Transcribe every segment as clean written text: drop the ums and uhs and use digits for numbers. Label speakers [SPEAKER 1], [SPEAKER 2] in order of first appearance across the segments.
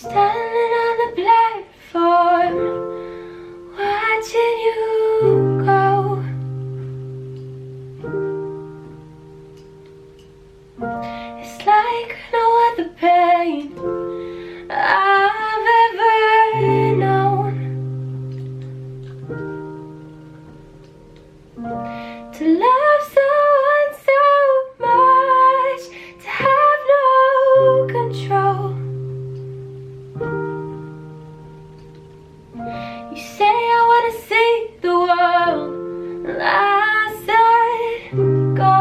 [SPEAKER 1] Standing on the platform, watching you go. It's like no other pain I've ever known. To love someone so much, to have no control. You say I wanna see the world, and I said go.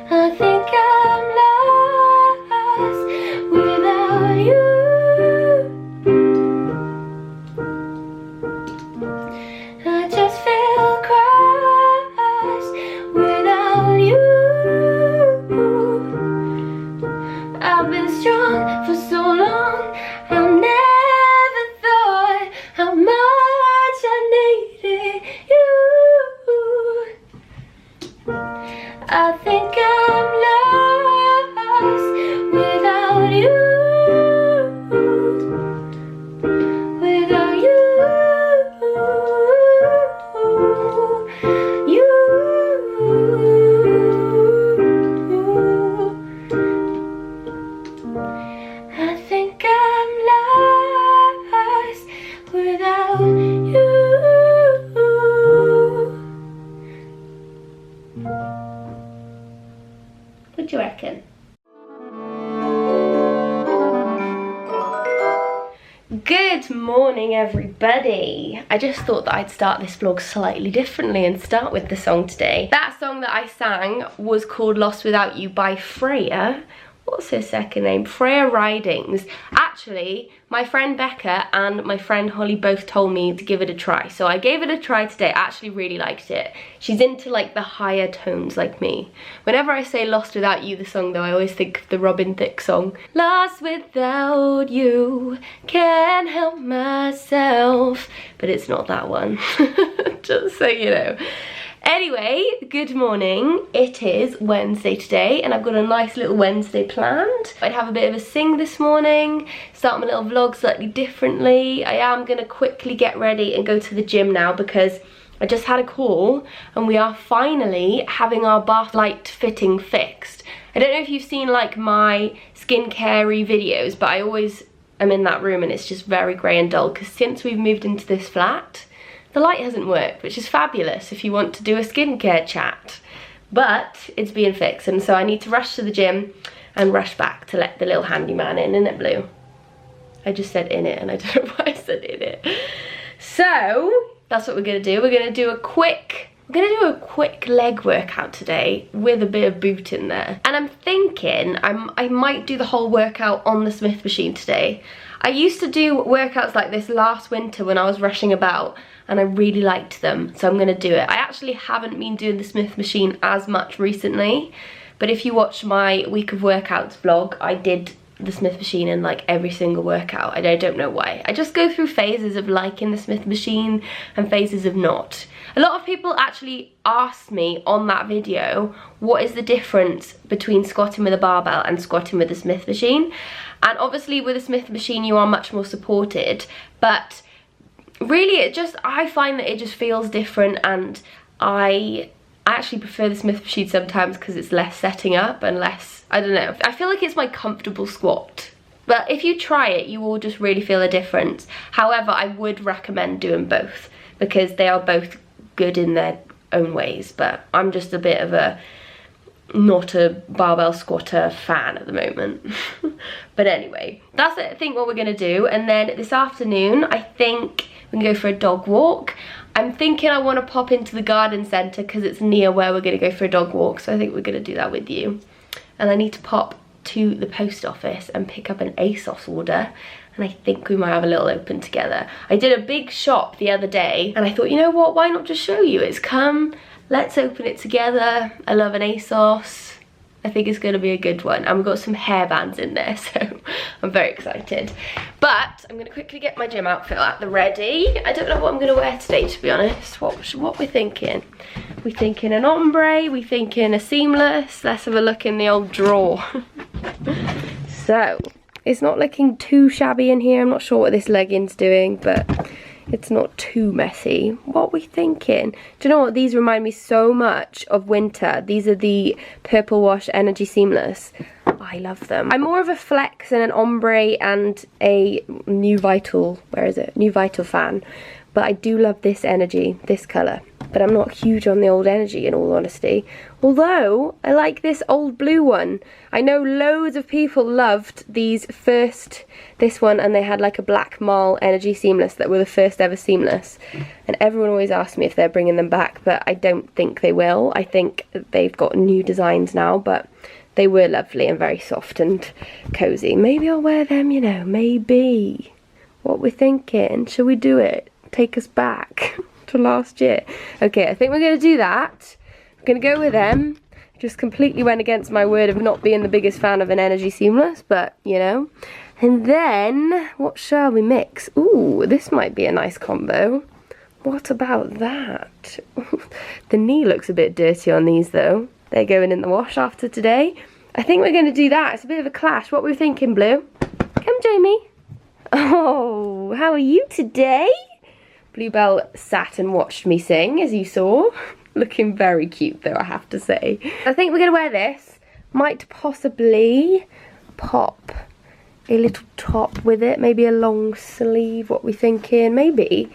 [SPEAKER 1] I think I'm lost without you. I just feel crushed without you. I've been strong for so long, I never thought how much I needed you. I think I'm lost without you. Without you. I think I'm lost without you. What do you reckon? Good morning, everybody. I just thought that I'd start this vlog slightly differently and start with the song today. That song that I sang was called Lost Without You by Freya. What's her second name? Freya Ridings. Actually, my friend Becca and my friend Holly both told me to give it a try. So I gave it a try today. I actually really liked it. She's into like the higher tones like me. Whenever I say Lost Without You, the song though, I always think of the Robin Thicke song. Lost without you, can't help myself. But it's not that one. Just so you know. Anyway, good morning. It is Wednesday today and I've got a nice little Wednesday planned. I'd have a bit of a sing this morning, start my little vlog slightly differently. I am going to quickly get ready and go to the gym now because I just had a call and we are finally having our bath light fitting fixed. I don't know if you've seen like my skincare-y videos, but I always am in that room and it's just very grey and dull because since we've moved into this flat, the light hasn't worked, which is fabulous if you want to do a skincare chat. But it's being fixed and so I need to rush to the gym and rush back to let the little handyman in, isn't it, Blue? I just said in it and I don't know why I said in it. So that's what we're gonna do. We're gonna do a quick leg workout today with a bit of boot in there. And I'm thinking I might do the whole workout on the Smith machine today. I used to do workouts like this last winter when I was rushing about and I really liked them, so I'm gonna do it. I actually haven't been doing the Smith machine as much recently, but if you watch my week of workouts vlog, I did the Smith machine in like every single workout. I don't know why. I just go through phases of liking the Smith machine and phases of not. A lot of people actually asked me on that video, what is the difference between squatting with a barbell and squatting with the Smith machine? And obviously with a Smith machine you are much more supported, but really I find that it just feels different and I actually prefer the Smith machine sometimes because it's less setting up and less, I don't know, I feel like it's my comfortable squat. But if you try it, you will just really feel a difference. However, I would recommend doing both because they are both good in their own ways, but I'm just a bit of a not a barbell squatter fan at the moment. But anyway, that's I think what we're gonna do, and then this afternoon I think we can go for a dog walk. I'm thinking I want to pop into the garden centre because it's near where we're going to go for a dog walk, so I think we're going to do that with you. And I need to pop to the post office and pick up an Asos order, and I think we might have a little open together. I did a big shop the other day and I thought, you know what, why not just show you? It's come, let's open it together. I love an Asos. I think it's going to be a good one, and we've got some hairbands in there, so I'm very excited. But I'm gonna quickly get my gym outfit at the ready. I don't know what I'm gonna wear today, to be honest. What we're thinking? We thinking an ombre, we thinking a seamless. Let's have a look in the old drawer. So, it's not looking too shabby in here. I'm not sure what this legging's doing, but it's not too messy. What are we thinking? Do you know what? These remind me so much of winter. These are the Purple Wash Energy Seamless. I love them. I'm more of a flex and an ombre and a New Vital, where is it? New Vital fan. But I do love this energy, this colour. But I'm not huge on the old energy, in all honesty. Although, I like this old blue one. I know loads of people loved this one, and they had like a black marl energy seamless that were the first ever seamless. And everyone always asks me if they're bringing them back, but I don't think they will. I think they've got new designs now, but they were lovely and very soft and cosy. Maybe I'll wear them, you know, maybe. What we're thinking, shall we do it? Take us back to last year. Okay, I think we're going to do that. I'm going to go with them. Just completely went against my word of not being the biggest fan of an energy seamless, but you know. And then what shall we mix? Ooh, this might be a nice combo. What about that? The knee looks a bit dirty on these though. They're going in the wash after today. I think we're going to do that. It's a bit of a clash. What were we thinking, Blue? Come, Jamie. Oh, how are you today? Bluebell sat and watched me sing, as you saw. Looking very cute though, I have to say. I think we're going to wear this. Might possibly pop a little top with it. Maybe a long sleeve. What we thinking? Maybe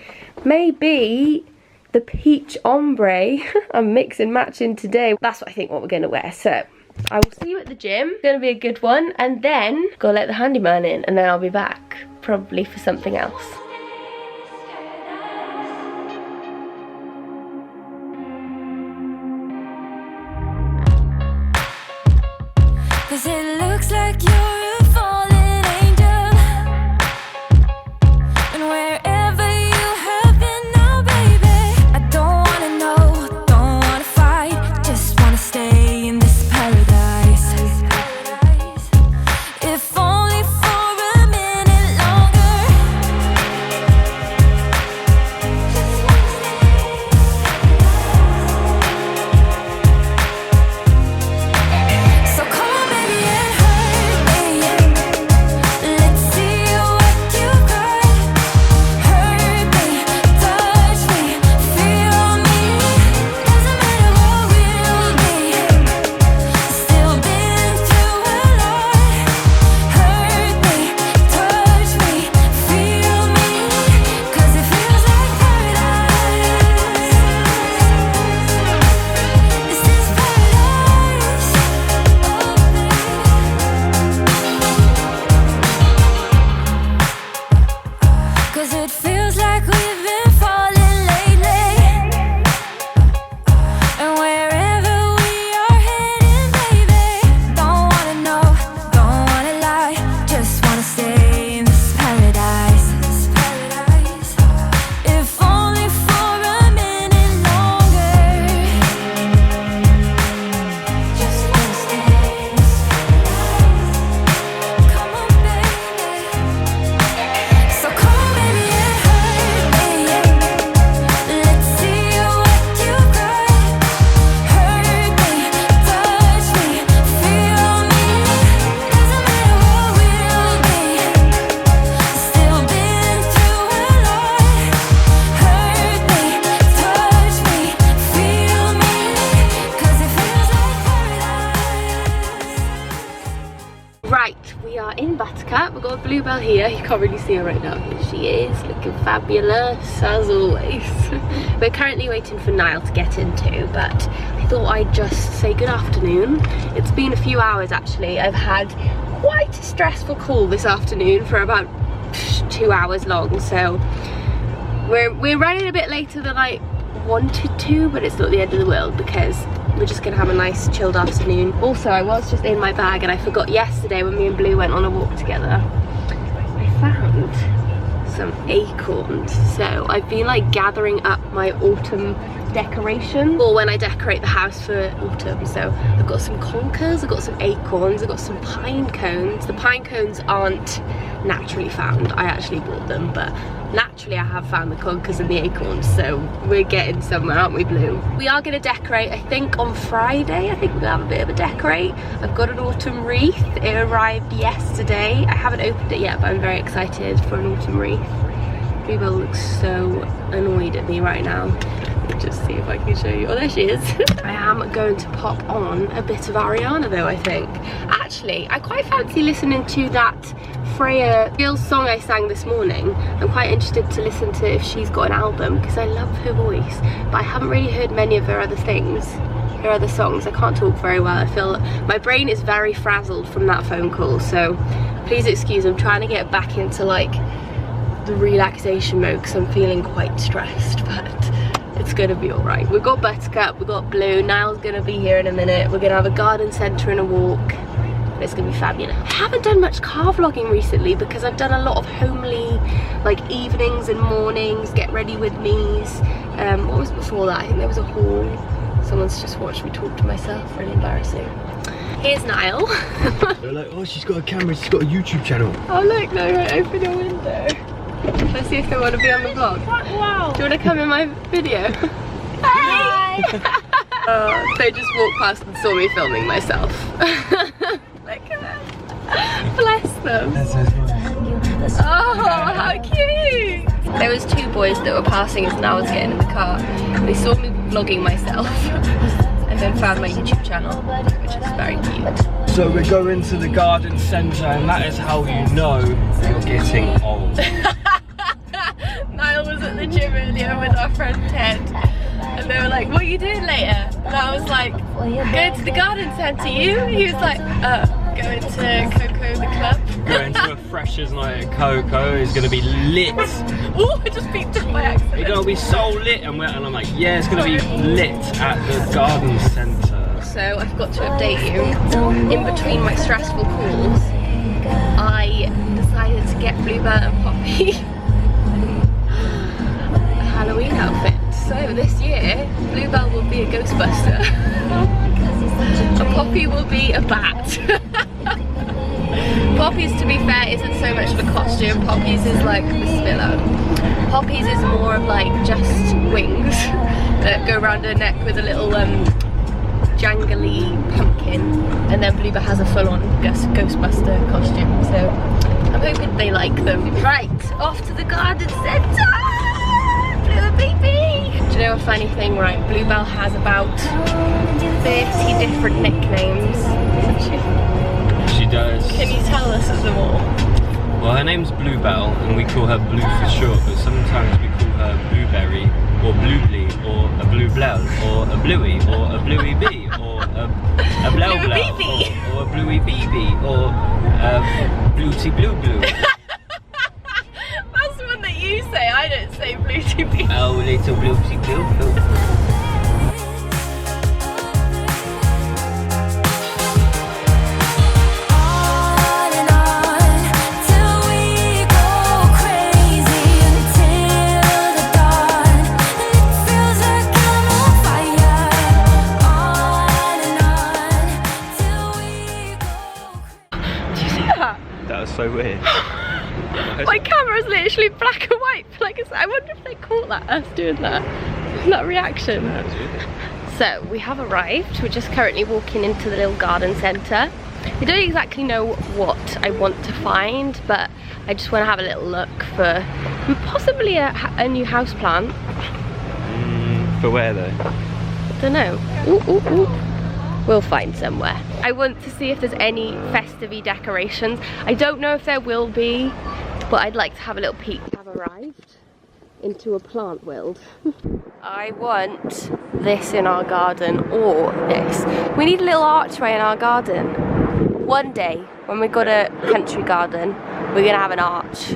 [SPEAKER 1] the peach ombre. I'm mixing matching today. That's what I think what we're going to wear. So I will see you at the gym. It's going to be a good one. And then gotta let the handyman in, and then I'll be back. Probably for something else.
[SPEAKER 2] Cause it looks like you're a fallen angel, and wherever you have been now, baby, I don't wanna know, don't wanna fight, just wanna stay in this paradise. If only for a minute longer. So come on, baby, and hurt me. Let's see what you got. Hurt me, touch me, feel me. Doesn't matter what we'll be. Still been through a lot. Hurt me, touch me, feel me. Cause it feels like paradise. This is paradise. Cause it feels like we've been falling lately. And wherever we are heading, baby, don't wanna know, don't wanna lie, just wanna stay in this paradise. If only for a minute longer. Just wanna stay in this paradise. Come on, baby. So come on, baby, and hurt me. Let's see what you got. Hurt me, touch me, feel me. Doesn't matter what we'll be. Still been through a lot. Hurt me, touch me, feel me. Cause it feels like paradise.
[SPEAKER 1] Right, we are in Buttercup. We've got a Bluebell here. You can't really see her right now, but she is looking fabulous as always. We're currently waiting for Niall to get into, but I thought I'd just say good afternoon. It's been a few hours actually. I've had quite a stressful call this afternoon for about 2 hours long, so we're running a bit later than I wanted to, but it's not the end of the world because we're just gonna have a nice chilled afternoon. Also, I was just in my bag and I forgot yesterday when me and Blue went on a walk together, I found some acorns. So I've been like gathering up my autumn decoration or when I decorate the house for autumn. So I've got some conkers, I've got some acorns, I've got some pine cones. The pine cones aren't naturally found, I actually bought them, but naturally I have found the conkers and the acorns, so we're getting somewhere, aren't we, Blue? We are going to decorate, I think on Friday. I think we'll have a bit of a decorate. I've got an autumn wreath. It arrived yesterday. I haven't opened it yet, but I'm very excited for an autumn wreath. Bluebell looks so annoyed at me right now. Just see if I can show you. Oh, there she is. I am going to pop on a bit of Ariana though, I think. Actually, I quite fancy listening to that Freya Gill's song I sang this morning. I'm quite interested to listen to if she's got an album, because I love her voice, but I haven't really heard many of her other things, her other songs. I can't talk very well. I feel my brain is very frazzled from that phone call, so please excuse, I'm trying to get back into like the relaxation mode because I'm feeling quite stressed, but it's gonna be all right. We've got Buttercup, we've got Blue, Niall's gonna be here in a minute. We're gonna have a garden centre and a walk. It's gonna be fabulous. I haven't done much car vlogging recently because I've done a lot of homely, like evenings and mornings, get ready with me's. What was before that? I think there was a haul. Someone's just watched me talk to myself, really embarrassing. Here's Niall.
[SPEAKER 3] They're like, oh, she's got a camera, she's got a YouTube channel.
[SPEAKER 1] Oh look, no, right, open your window. Let's see if they want to be on the vlog. Wow. Do you want to come in my video? Hey! They just walked past and saw me filming myself. Look at them. Bless them. Oh, how cute. There was two boys that were passing us and I was getting in the car. They saw me vlogging myself and then found my YouTube channel, which is very cute.
[SPEAKER 3] So we're going to the garden centre and that is how you know you're getting old.
[SPEAKER 1] Niall was at the gym earlier with our friend Ted and they were like, what are you doing later? And I was like, going to the garden centre, you? He was like, going to Coco the club.
[SPEAKER 3] Going to a freshers night at Coco is going to be lit.
[SPEAKER 1] Oh, I just peeked up by accident.
[SPEAKER 3] It's going to be so lit, and I'm like, yeah, it's going to be lit at the garden centre.
[SPEAKER 1] So I forgot to update you. In between my stressful calls, I decided to get Bluebell and Poppy a Halloween outfit. So this year, Bluebell will be a Ghostbuster and Poppy will be a bat. Poppy's, to be fair, isn't so much of a costume. Poppy's is like the spiller. Poppy's is more of like just wings that go around her neck with a little jangly pumpkin, and then Bluebell has a full-on Ghostbuster costume. So I'm hoping they like them. Right, off to the garden centre. Blue baby. Do you know a funny thing, right? Bluebell has about 30 different nicknames.
[SPEAKER 3] She does.
[SPEAKER 1] Can you tell us of them all?
[SPEAKER 3] Well, her name's Bluebell and we call her Blue for short, but sometimes we call her Blueberry or Bluebly or a Blue Blell or a Bluey or a Bluey Bee or a Blow Blow or a Bluey BB or a Bluety Blue Blue.
[SPEAKER 1] That's the one that you say, I don't say Bluety Bee.
[SPEAKER 3] Oh, little Bluety Blue Blue. So weird.
[SPEAKER 1] My camera's literally black and white. Like I wonder if they caught that, us doing that reaction. So we have arrived. We're just currently walking into the little garden centre. I don't exactly know what I want to find, but I just want to have a little look for possibly a new house plant.
[SPEAKER 3] For where though?
[SPEAKER 1] Don't know. Ooh, ooh, ooh. We'll find somewhere. I want to see if there's any festive-y decorations. I don't know if there will be, but I'd like to have a little peek. I've arrived into a plant world. I want this in our garden or this. We need a little archway in our garden. One day, when we've got a country garden, we're gonna have an arch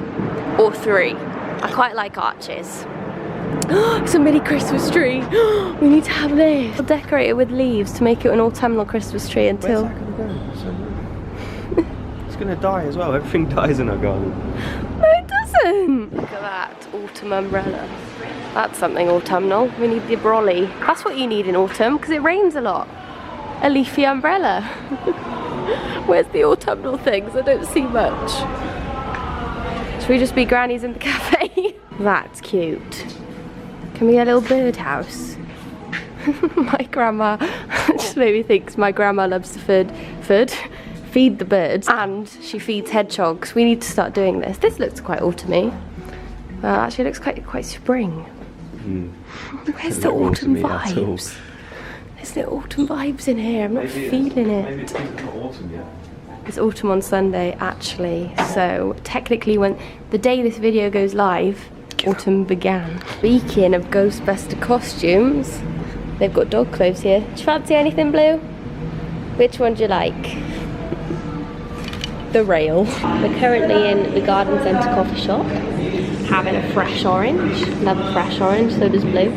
[SPEAKER 1] or three. I quite like arches. It's a mini Christmas tree. We need to have this. We'll decorate it with leaves to make it an autumnal Christmas tree until...
[SPEAKER 3] Where's that gonna go? It's gonna die as well. Everything dies in our garden.
[SPEAKER 1] No, it doesn't. Meggan! Look at that autumn umbrella. That's something autumnal. We need the brolly. That's what you need in autumn because it rains a lot. A leafy umbrella. Where's the autumnal things? I don't see much. Should we just be grannies in the cafe? That's cute. Can we get a little birdhouse? My grandma just made me think 'cause my grandma loves to feed the birds, and she feeds hedgehogs. We need to start doing this. This looks quite autumny. Actually, it looks quite spring. Where's the autumn vibes? There's no autumn vibes in here. I'm not feeling it.
[SPEAKER 3] Maybe it's not autumn yet.
[SPEAKER 1] It's autumn on Sunday, actually. So technically, when the day this video goes live, autumn began. Speaking of Ghostbuster costumes, they've got dog clothes here. Do you fancy anything blue? Which one do you like? The rail. We're currently in the Garden Centre coffee shop, having a fresh orange. Love a fresh orange, so does Blue.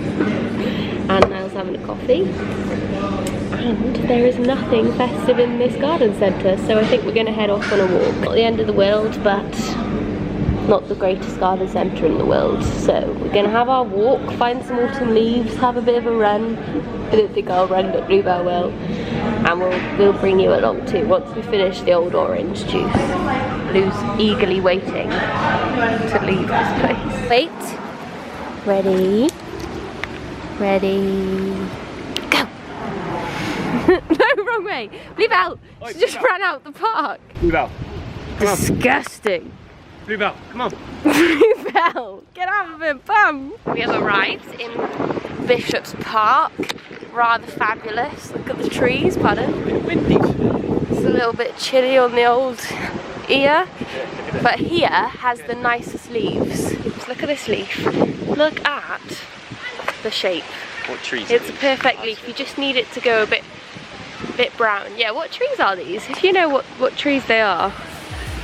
[SPEAKER 1] And Niall's having a coffee. And there is nothing festive in this garden centre, so I think we're going to head off on a walk. Not the end of the world, but not the greatest garden centre in the world. So we're going to have our walk, find some autumn leaves, have a bit of a run. I don't think I'll run, but Bluebell will. And we'll bring you along too once we finish the old orange juice. Blue's eagerly waiting to leave this place. Wait. Ready? Ready? Go! No, wrong way. Bluebell! She just ran out the park.
[SPEAKER 3] Bluebell, come on.
[SPEAKER 1] Disgusting.
[SPEAKER 3] Bluebell, come on.
[SPEAKER 1] Bluebell, get out of it, bum! We have arrived in Bishop's Park. Rather fabulous. Look at the trees, pardon.
[SPEAKER 3] Windy.
[SPEAKER 1] It's a little bit chilly on the old ear, but here has the nicest leaves. Just look at this leaf. Look at the shape.
[SPEAKER 3] What trees?
[SPEAKER 1] It's a perfect leaf. You just need it to go a bit brown. Yeah, what trees are these? If you know what trees they are,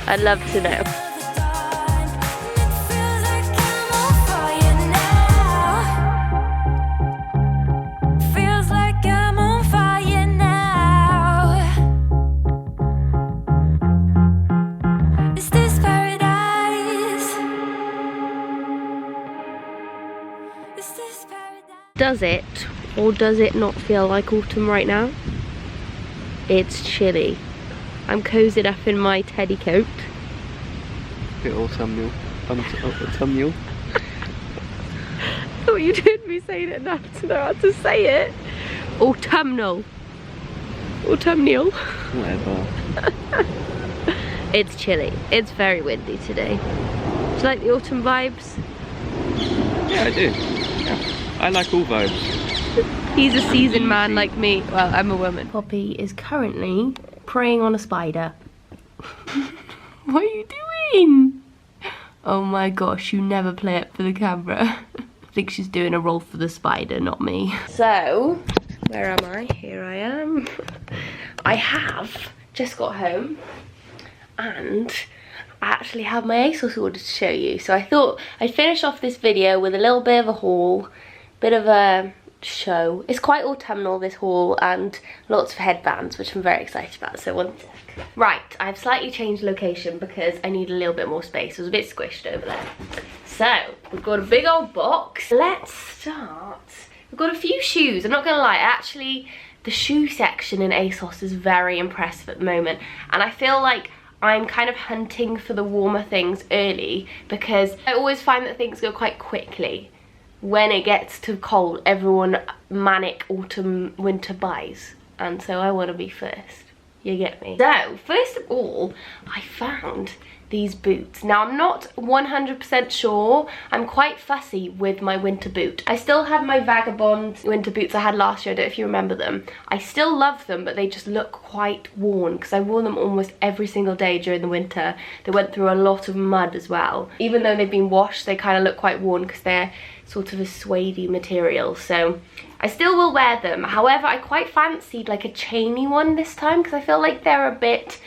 [SPEAKER 1] I'd love to know. Does it or does it not feel like autumn right now? It's chilly. I'm cozied up in my teddy coat.
[SPEAKER 3] Bit autumnal. Autumnal.
[SPEAKER 1] Thought you'd heard me saying it enough to know how to say it. Autumnal. Autumnal.
[SPEAKER 3] Whatever.
[SPEAKER 1] It's chilly. It's very windy today. Do you like the autumn vibes?
[SPEAKER 3] Yeah, I do. Yeah. I like all vibes.
[SPEAKER 1] He's a seasoned man like me. Well, I'm a woman. Poppy is currently preying on a spider. What are you doing? Oh my gosh, you never play it for the camera. I think she's doing a roll for the spider, not me. So, where am I? Here I am. I have just got home and I actually have my Asos order to show you. So I thought I'd finish off this video with a little bit of a haul, bit of a show. It's quite autumnal, this haul, and lots of headbands, which I'm very excited about. So one sec. Right, I've slightly changed location because I need a little bit more space. I was a bit squished over there. So we've got a big old box. Let's start. We've got a few shoes. I'm not gonna lie, actually the shoe section in Asos is very impressive at the moment, and I feel like I'm kind of hunting for the warmer things early because I always find that things go quite quickly. When it gets too cold, everyone manic autumn winter buys, and so I want to be first. You get me? So first of all, I found these boots. Now I'm not 100% sure. I'm quite fussy with my winter boot. I still have my Vagabond winter boots I had last year. I don't know if you remember them. I still love them, but they just look quite worn because I wore them almost every single day during the winter. They went through a lot of mud as well. Even though they've been washed, they kind of look quite worn because they're sort of a suede material. So I still will wear them. However, I quite fancied like a chainy one this time because I feel like they're a bit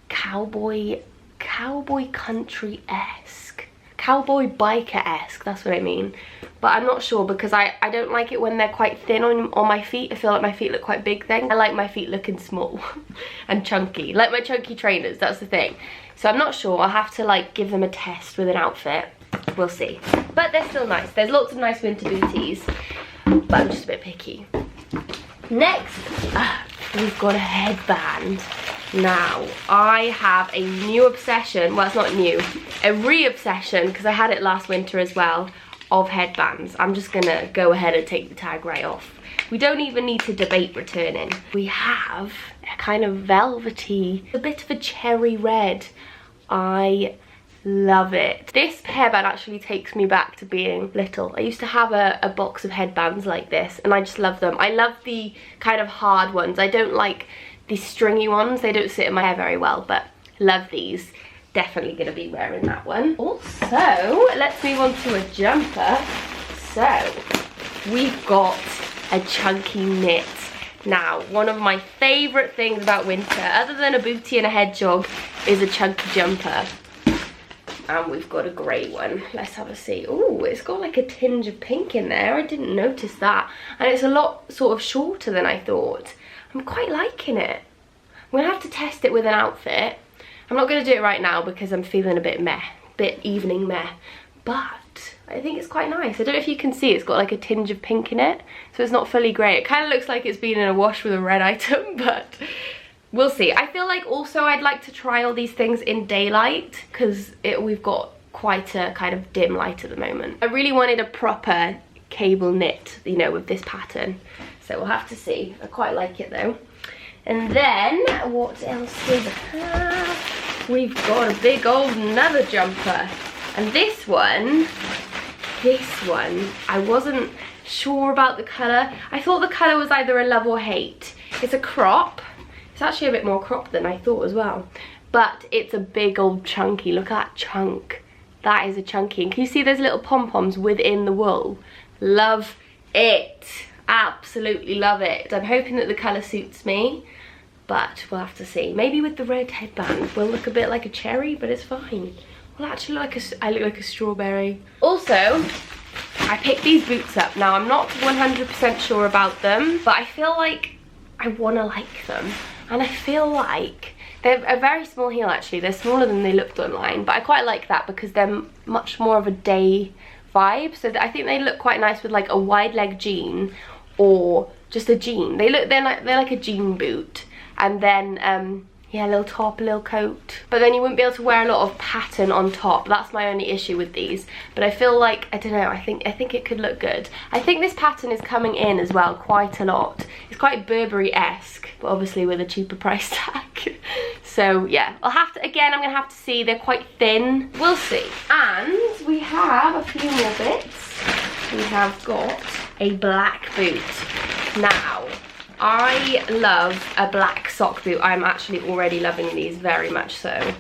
[SPEAKER 1] cowboy country-esque. cowboy biker-esque, that's what I mean. But I'm not sure because I don't like it when they're quite thin on my feet. I feel like my feet look quite big then. I like my feet looking small and chunky, like my chunky trainers, that's the thing. So I'm not sure, I'll have to like give them a test with an outfit. We'll see. But they're still nice. There's lots of nice winter booties, but I'm just a bit picky. Next, we've got a headband. Now, I have a new obsession, well it's not new, a re-obsession, because I had it last winter as well, of headbands. I'm just gonna go ahead and take the tag right off. We don't even need to debate returning. We have a kind of velvety, a bit of a cherry red. I love it. This hairband actually takes me back to being little. I used to have a box of headbands like this and I just love them. I love the kind of hard ones. I don't like the stringy ones. They don't sit in my hair very well, but love these. Definitely gonna be wearing that one. Also, let's move on to a jumper. So, we've got a chunky knit. Now, one of my favourite things about winter, other than a bootie and a head jog, is a chunky jumper. And we've got a grey one. Let's have a see. Oh, it's got like a tinge of pink in there. I didn't notice that. And it's a lot sort of shorter than I thought. I'm quite liking it. I'm gonna have to test it with an outfit. I'm not gonna do it right now because I'm feeling a bit meh, bit evening meh. But I think it's quite nice. I don't know if you can see, it's got like a tinge of pink in it. So it's not fully grey. It kind of looks like it's been in a wash with a red item, but we'll see. I feel like also I'd like to try all these things in daylight because we've got quite a kind of dim light at the moment. I really wanted a proper cable knit, you know, with this pattern. So we'll have to see. I quite like it though. And then, what else do we have? We've got a big old another jumper. And this one, I wasn't sure about the colour. I thought the colour was either a love or hate. It's a crop. It's actually a bit more crop than I thought as well. But it's a big old chunky. Look at that chunk. That is a chunky. And can you see those little pom-poms within the wool? Love it. Absolutely love it. I'm hoping that the colour suits me, but we'll have to see. Maybe with the red headband we'll look a bit like a cherry, but it's fine. Well, actually I look like a strawberry. Also, I picked these boots up. Now I'm not 100% sure about them, but I feel like I want to like them. And I feel like they're a very small heel actually. They're smaller than they looked online, but I quite like that because they're much more of a day vibe. So I think they look quite nice with like a wide leg jean or just a jean. They're like a jean boot, and then yeah, a little top, a little coat. But then you wouldn't be able to wear a lot of pattern on top. That's my only issue with these. But I feel like, I don't know, I think it could look good. I think this pattern is coming in as well quite a lot. It's quite Burberry-esque, but obviously with a cheaper price tag. So yeah, I'll have to, again, I'm gonna have to see. They're quite thin. We'll see. And we have a few more bits. We have got a black boot. Now, I love a black sock boot. I'm actually already loving these very much so.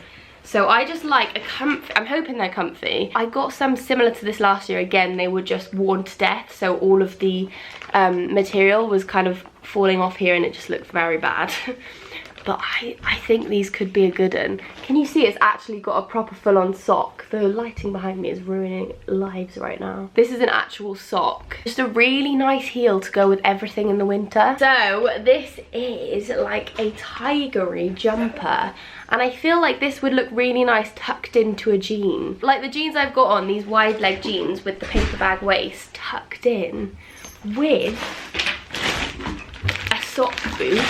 [SPEAKER 1] So I just like a comfy, I'm hoping they're comfy. I got some similar to this last year. Again, they were just worn to death. So all of the material was kind of falling off here and it just looked very bad. But I think these could be a good one. Can you see it's actually got a proper full-on sock? The lighting behind me is ruining lives right now. This is an actual sock. Just a really nice heel to go with everything in the winter. So this is like a tigery jumper. And I feel like this would look really nice tucked into a jean. Like the jeans I've got on, these wide leg jeans with the paper bag waist tucked in with a sock boot.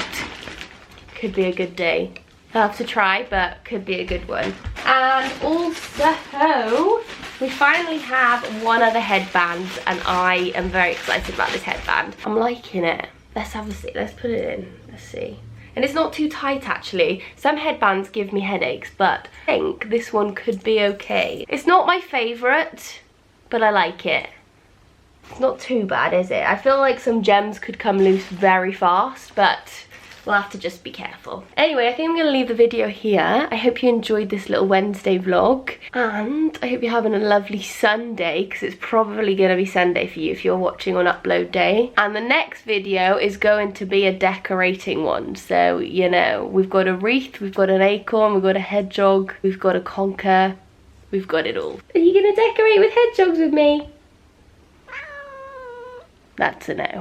[SPEAKER 1] Could be a good day. I'll have to try, but could be a good one. And also, we finally have one other headband, and I am very excited about this headband. I'm liking it. Let's have a see. Let's put it in. Let's see. And it's not too tight actually. Some headbands give me headaches, but I think this one could be okay. It's not my favourite, but I like it. It's not too bad, is it? I feel like some gems could come loose very fast, but we'll have to just be careful. Anyway, I think I'm going to leave the video here. I hope you enjoyed this little Wednesday vlog. And I hope you're having a lovely Sunday, because it's probably going to be Sunday for you if you're watching on upload day. And the next video is going to be a decorating one. So, you know, we've got a wreath, we've got an acorn, we've got a hedgehog, we've got a conker. We've got it all. Are you gonna decorate with hedgehogs with me? That's a no.